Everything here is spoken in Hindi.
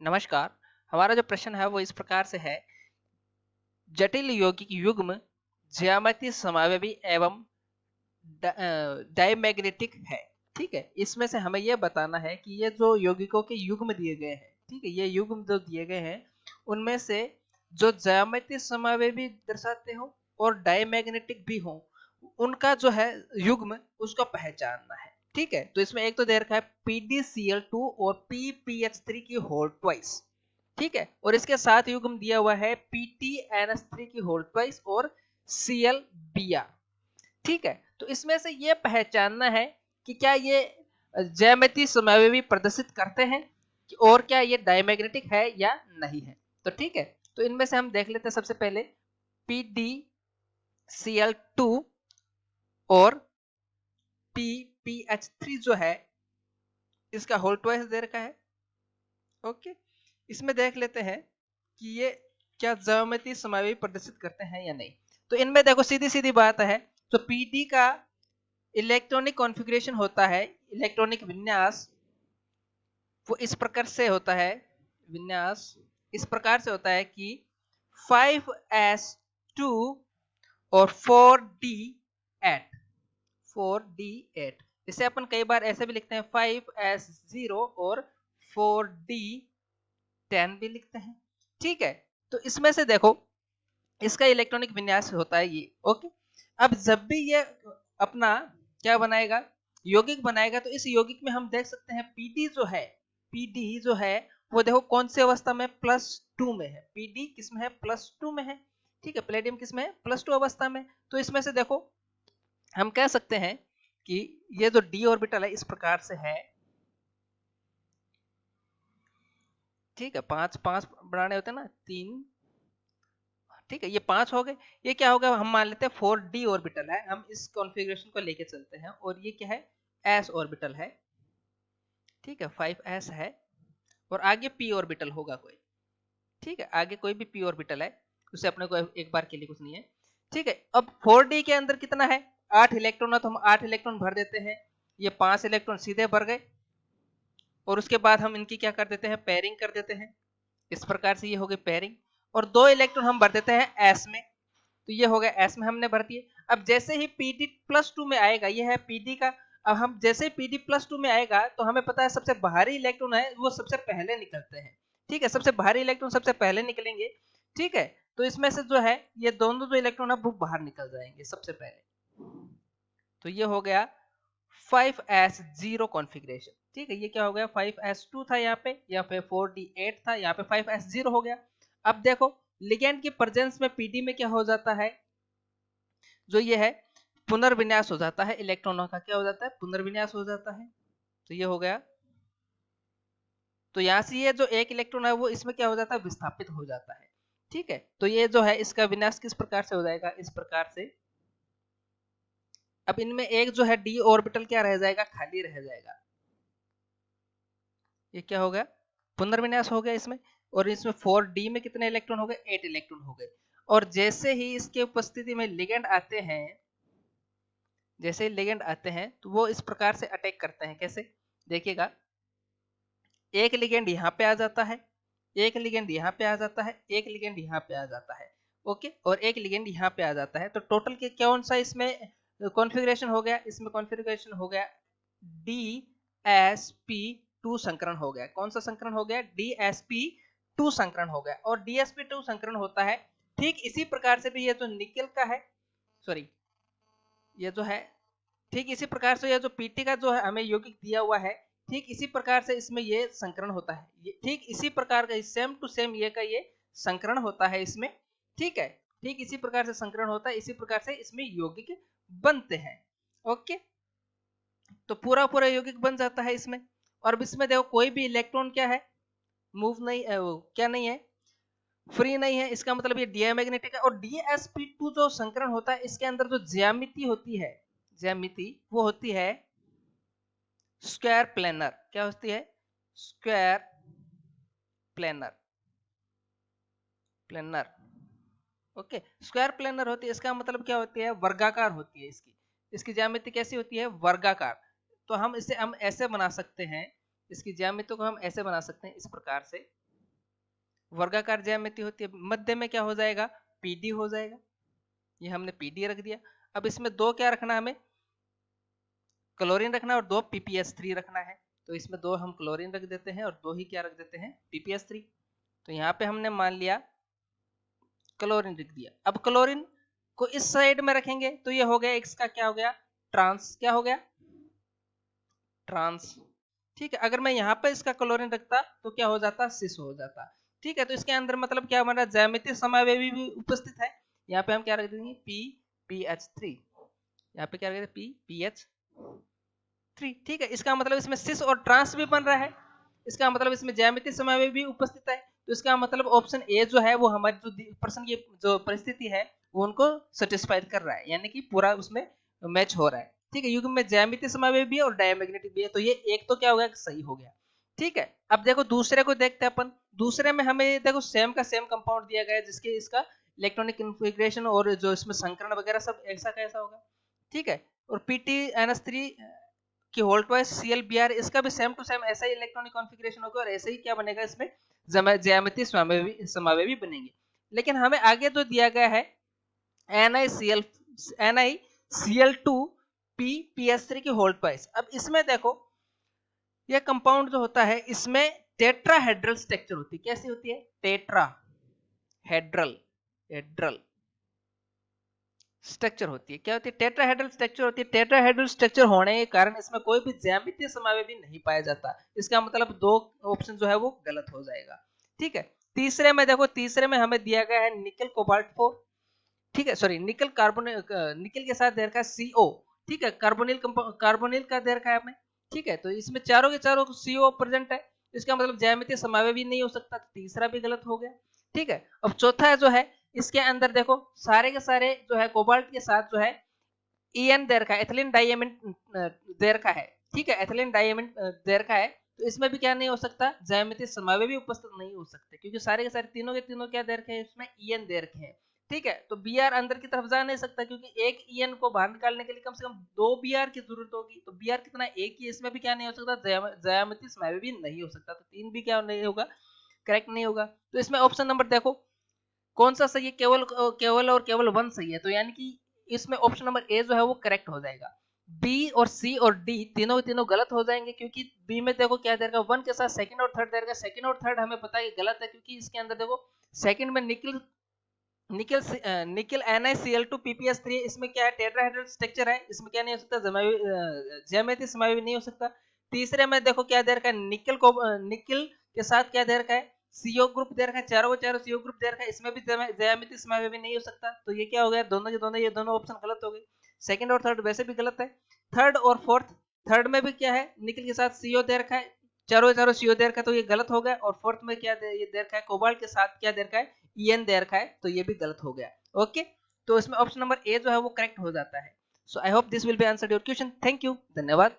नमस्कार। हमारा जो प्रश्न है वो इस प्रकार से है। जटिल यौगिक युग्म ज्यामितीय समावयवी एवं डायमैग्नेटिक है। ठीक है, इसमें से हमें यह बताना है कि ये जो यौगिकों के युग्म दिए गए हैं, ठीक है, ये युग्म जो दिए गए हैं उनमें से जो ज्यामितीय समावयवी दर्शाते हो और डायमैग्नेटिक भी हो, उनका जो है युग्म उसको पहचानना है। ठीक है, तो इसमें एक तो दे रखा है PdCl2 और PPH3 की होल ट्वाइस। ठीक है, और इसके साथ युग्म दिया हुआ है PTNS3 की होल ट्वाइस और ClBr। ठीक है, तो इसमें से ये पहचानना है कि क्या ये ज्यामितीय समावयवी प्रदर्शित करते हैं और क्या ये डायमैग्नेटिक है या नहीं है। तो ठीक है, तो इनमें से हम देख लेते हैं सबसे पहले PdCl2 और PPH3 जो है इसका होल ट्वाइस दे रखा है। ओके, इसमें देख लेते हैं कि ये क्या ज्यामितीय समावयवी प्रदर्शित करते हैं या नहीं। तो इनमें देखो सीधी सीधी बात है, तो पीडी का इलेक्ट्रॉनिक कॉन्फ़िगरेशन होता है, इलेक्ट्रॉनिक विन्यास वो इस प्रकार से होता है, विन्यास इस प्रकार से होता है कि 5s2 और 4d8 4d8। इसे अपन कई बार ऐसे भी लिखते हैं 5s0 और 4d10 भी लिखते हैं। ठीक है, तो इसमें से देखो इसका इलेक्ट्रॉनिक विन्यास होता है ये। ओके, अब जब भी ये अपना क्या बनाएगा, यौगिक बनाएगा, तो इस यौगिक में हम देख सकते हैं पीडी जो है, पीडी जो है वो देखो कौन सी अवस्था में, +2 में है। पीडी किसमें है, +2 में है। ठीक है, प्लेटियम किसमें है, +2 अवस्था में। तो इसमें से देखो हम कह सकते हैं कि ये जो डी ऑर्बिटल है इस प्रकार से है। ठीक है, 5 बनाने होते हैं ना, 3। ठीक है, ये 5 हो गए। ये क्या होगा, हम मान लेते हैं 4d ऑर्बिटल है, हम इस कॉन्फ़िगरेशन को लेके चलते हैं और ये क्या है, s ऑर्बिटल है। ठीक है, 5s है और आगे p ऑर्बिटल होगा कोई। ठीक है, आगे कोई भी p ऑर्बिटल है, उसे अपने को एक बार के लिए कुछ नहीं है। ठीक है, अब 4d के अंदर कितना है, 8 इलेक्ट्रॉन है, तो हम 8 इलेक्ट्रॉन भर देते हैं। ये 5 इलेक्ट्रॉन सीधे भर गए और उसके बाद हम इनकी क्या कर देते हैं, पेयरिंग कर देते हैं। इस प्रकार से ये हो गई पेयरिंग, और 2 इलेक्ट्रॉन हम भर देते हैं s में। तो ये हो गया एस में हमने भर दिए। अब जैसे ही पीडी +2 में आएगा, ये है पीडी का, अब हम जैसे ही पीडी +2 में आएगा तो हमें पता है सबसे बाहरी इलेक्ट्रॉन है वो सबसे पहले निकलते हैं। ठीक है, सबसे बाहरी इलेक्ट्रॉन सबसे पहले निकलेंगे। ठीक है, तो इसमें से जो है ये दोनों जो इलेक्ट्रॉन है वो बाहर निकल जाएंगे सबसे पहले। तो ये हो गया 5s0 कॉन्फ़िगरेशन। ठीक है, ये क्या हो गया, 5s2 था यहाँ पे, या फिर 4d8 था, यहाँ पे 5s0 हो गया। अब देखो लिगेंड की प्रेजेंस में पीडी में क्या हो जाता है, जो ये है पुनर्विन्यास हो जाता है, इलेक्ट्रॉनों का क्या हो जाता है, पुनर्विन्यास हो जाता है। तो ये हो गया, तो यहाँ से ये जो एक इलेक्ट्रॉन है वो इसमें क्या हो जाता है, विस्थापित हो जाता है। ठीक है, तो ये जो है इसका विन्यास किस प्रकार से हो जाएगा, इस प्रकार से। अब इनमें एक जो है डी ऑर्बिटल क्या रह जाएगा, खाली रह जाएगा। ये क्या हो गया, पुनर्विन्यास हो गया इसमें। और इसमें 4d में कितने इलेक्ट्रॉन हो गए, 8 इलेक्ट्रॉन हो गए। और जैसे ही इसके उपस्थिति में लिगेंड आते हैं, जैसे ही लिगेंड आते हैं तो वो इस प्रकार से अटैक करते हैं। कैसे, देखिएगा, एक लिगेंड यहाँ पे आ जाता है, एक लिगेंड यहाँ पे आ जाता है, एक लिगेंड यहाँ पे आ जाता है। ओके, और एक लिगेंड यहाँ पे आ जाता है। तो टोटल के कौन सा इसमें कॉन्फ़िगरेशन हो गया, इसमें कॉन्फ़िगरेशन हो गया DsP2 संकरण हो गया। कौन सा संकरण हो गया, DsP2 संकरण हो गया। और DsP2 संकरण होता है ठीक इसी प्रकार से भी, ये जो निकल का है, सॉरी, ये जो है ठीक इसी प्रकार से ये जो पीटी का जो है हमें यौगिक दिया हुआ है, ठीक इसी प्रकार से इसमें ये संकरण होता है। ये ठीक इसी प्रकार का सेम टू सेम ये का ये संकरण होता है इसमें। ठीक है, ठीक इसी प्रकार से संकरण होता है, इसी प्रकार से इसमें यौगिक बनते हैं। ओके, तो पूरा पूरा यौगिक बन जाता है इसमें। और इसमें देखो कोई भी इलेक्ट्रॉन क्या है, मूव नहीं, क्या नहीं है, फ्री नहीं है। इसका मतलब ये डियामैग्नेटिक है। और DsP2 जो संकरण होता है इसके अंदर जो ज्यामिति होती है, ज्यामिति वो होती है स्क्वायर प्लेनर। क्या होती है, square planar, planar. Okay, square planar होती है, इसका मतलब क्या होती है, वर्गाकार होती है। इसकी इसकी ज्यामिति कैसी होती है, वर्गाकार। तो हम इसे हम ऐसे बना सकते हैं, इसकी ज्यामिति को हम ऐसे बना सकते हैं, इस प्रकार से। वर्गाकार ज्यामिति होती है, मध्य में क्या हो जाएगा, पीडी हो जाएगा। ये हमने पीडी रख दिया। अब इसमें दो क्या रखना, हमें क्लोरीन रखना और दो पीपीएस3 रखना है। तो इसमें दो हम क्लोरीन रख देते हैं और दो ही क्या रख देते हैं, पीपीएस3। तो यहाँ पे हमने मान लिया क्लोरीन रख दिया। अब क्लोरीन को इस साइड में रखेंगे तो ये हो गया एक्स का क्या हो गया, ट्रांस, क्या हो गया, ट्रांस। ठीक है, अगर मैं यहाँ पे इसका क्लोरीन रखता तो क्या हो जाता, सिस हो जाता। ठीक है, तो इसके अंदर मतलब क्या हमारा ज्यामितीय समावेवी भी उपस्थित है। यहाँ पे हम क्या रख देंगे, PPH3, यहाँ पे क्या रख देंगे, PPH3। ठीक है, इसका मतलब इसमें सिस और ट्रांस भी बन रहा है, इसका मतलब इसमें ज्यामितीय समावेवी भी उपस्थित है। तो इसका मतलब ऑप्शन ए जो है वो हमारी जो प्रश्न की जो परिस्थिति है वो उनको सेटिस्फाइड कर रहा है, यानी कि पूरा उसमें मैच हो रहा है। ठीक है, युग्म में ज्यामितीय समावेवी भी है और डायमैग्नेटिक भी है, तो ये एक तो क्या हो गया, सही हो गया। ठीक है, अब देखो दूसरे को देखते हैं अपन। दूसरे में हमें देखो सेम का सेम कंपाउंड दिया गया है जिसके इसका इलेक्ट्रॉनिक कॉन्फ़िगरेशन और जो इसमें संकरण वगैरह सब ऐसा कैसा होगा। ठीक है, और PTNS3 की होल्ड वाइज ClBr, इसका भी सेम टू सेम ऐसा ही इलेक्ट्रॉनिक कॉन्फ़िगरेशन होगा और ऐसे ही क्या बनेगा, इसमें ज्यामितीय समावेवी बनेंगे। लेकिन हमें आगे जो दिया गया है NiCl2PPS3 की होल्ड वाइज। अब इसमें देखो यह कंपाउंड जो होता है इसमें टेट्राहेड्रल स्ट्रक्चर होती है। कैसी होती है, टेट्राहेड्रल हेड्रल स्ट्रक्चर होती है। क्या होती है, टेट्राहेड्रल स्ट्रक्चर होती है। टेट्राहेड्रल स्ट्रक्चर होने के कारण इसमें कोई भी ज्यामितीय समावेवी नहीं पाया जाता। इसका मतलब दो ऑप्शन जो है वो गलत हो जाएगा। ठीक है, तीसरे में देखो, तीसरे में हमें दिया गया है निकल कोबाल्ट 4। ठीक है, सॉरी निकल कार्बोनिल, निकल के साथ दे रखा है CO। ठीक है, कार्बोनिल का दे रखा है हमें। ठीक है, तो इसमें चारों के चारों CO प्रेजेंट है, इसका मतलब ज्यामितीय समावेवी नहीं हो सकता, तीसरा भी गलत हो गया। ठीक है, अब चौथा जो है इसके अंदर देखो सारे के सारे जो है कोबाल्ट के साथ जो है EN दे रखा है, एथिलीन डाइएमिन दे रखा है। ठीक है, एथिलीन डाइएमिन दे रखा है, तो इसमें भी क्या नहीं हो सकता, ज्यामितीय समावेवी उपस्थित नहीं हो सकते, क्योंकि सारे के सारे तीनों के तीनों क्या दे रखे हैं, इसमें EN दे रखे हैं। ठीक है, तो Br अंदर की तरफ जा नहीं सकता, क्योंकि एक EN को बाहर निकालने के लिए कम से कम 2 Br की जरूरत होगी। तो Br कितना, एक ही, इसमें भी क्या नहीं हो सकता, ज्यामितीय समावेवी नहीं हो सकता, तो 3 भी क्या नहीं होगा, करेक्ट नहीं होगा। तो इसमें ऑप्शन नंबर देखो कौन सा सही है, केवल केवल और केवल 1 सही है, तो यानी कि इसमें ऑप्शन नंबर ए जो है वो करेक्ट हो जाएगा। बी और सी और डी तीनों के तीनों गलत हो जाएंगे, क्योंकि बी में देखो क्या दे रखा है, 1 के साथ सेकंड और थर्ड दे रखा है। सेकंड और थर्ड हमें पता है कि गलत है, क्योंकि इसके अंदर देखो सेकंड में निकल निकल निकल NiCl2PPS3, इसमें क्या है, टेट्राहेड्रल स्ट्रक्चर है, इसमें क्या नहीं हो सकता, ज्यामितीय समावेवी नहीं हो सकता। तीसरे में देखो क्या दे रखा है, निकल को निकल के साथ क्या दे रखा है, CO ग्रुप दे रखा है, चारों CO ग्रुप दे रखा है, इसमें भी ज्यामितीय समावेवी नहीं हो सकता। तो ये क्या हो गया, दोनों के दोनों, ये दोनों ऑप्शन गलत हो गए। सेकंड और थर्ड वैसे भी गलत है। थर्ड और फोर्थ, थर्ड में भी क्या है, निकल के साथ CO दे रखा है, चारों CO दे रखा है, तो ये गलत हो गया। और फोर्थ में क्या ये दे रखा है, कोबाल्ट के साथ क्या दे रखा है, EN दे रखा है, तो ये भी गलत हो गया। ओके, तो इसमें ऑप्शन नंबर ए जो है वो करेक्ट हो जाता है। So I hope this will be answered your question. Thank you, धन्यवाद।